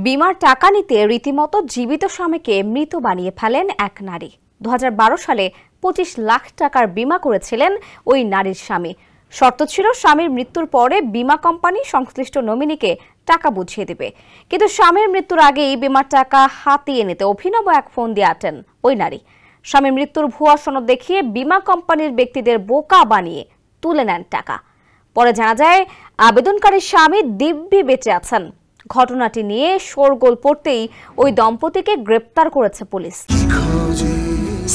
বিমার টাকা নিতে রীতিমতো জীবিত স্বামীকে মৃত বানিয়ে ফেলেন এক নারী। 2012 সালে 25 লাখ টাকার বিমা করেছিলেন ওই নারীর স্বামী। শর্ত ছিল স্বামীর মৃত্যুর পরে বিমা কোম্পানি সংশ্লিষ্ট নমিনিকে টাকা বুঝিয়ে দেবে। কিন্তু স্বামীর মৃত্যুর আগেই বিমার টাকা হাতিয়ে নিতে অভিনব এক ফোন দিয়ে আটেন ওই নারী। স্বামীর মৃত্যুর ভুয়া সনদ দেখিয়ে বিমা কোম্পানির ব্যক্তিদের বোকা বানিয়ে তুলে নেন টাকা। পরে জানা যায় আবেদনকারী স্বামী দিব্যি বেঁচে আছেন। ঘটনাটি নিয়ে শোরগোল পড়তেই ওই দম্পতিকে গ্রেপ্তার করেছে পুলিশ।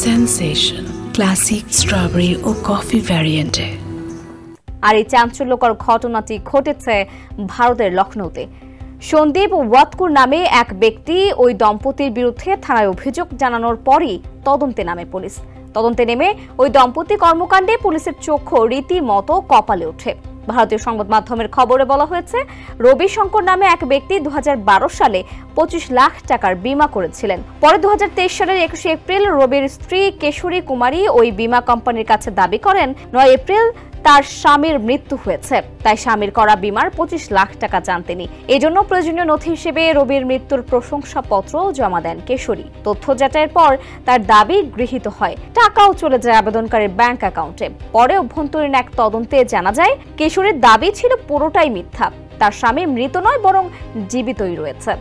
সেনসেশন ক্লাসিক স্ট্রবেরি ও কফি ভ্যারিয়েন্টে। আর এই চাঞ্চল্যকর ঘটনাটি ঘটেছে ভারতের লখনৌতে। সন্দীপ ওয়াতকুর নামে এক ব্যক্তি ওই দম্পতির বিরুদ্ধে থানায় অভিযোগ জানানোর পরই তদন্তে নামে পুলিশ। তদন্তে নেমে ওই দম্পতি কর্মকাণ্ডে পুলিশের চক্ষু রীতিমতো কপালে ওঠে। ভারতীয় সংবাদ মাধ্যমের খবরে বলা হয়েছে, রবি শঙ্কর নামে এক ব্যক্তি 2012 সালে 25 লাখ টাকার বিমা করেছিলেন। পরে 2023 সালের 21 এপ্রিল রবির স্ত্রী কেশরী কুমারী ওই বিমা কোম্পানির কাছে দাবি করেন 9 এপ্রিল তার স্বামীর মৃত্যু হয়েছে, তাই স্বামীর করা বিমার 25 লাখ টাকা চান তিনি। এজন্য প্রয়োজনীয় নথি হিসেবে রবির মৃত্যুর প্রশংসাপত্র জমা দেন কেশরী। তথ্য যাচাইয়ের পর তার দাবি গৃহীত হয়, টাকাও চলে যায় আবেদনকারীর ব্যাংক অ্যাকাউন্টে। পরে অভ্যন্তরীণ এক তদন্তে জানা যায় কেশরীর দাবি ছিল পুরোটাই মিথ্যা, তার স্বামী মৃত নয় বরং জীবিতই রয়েছে।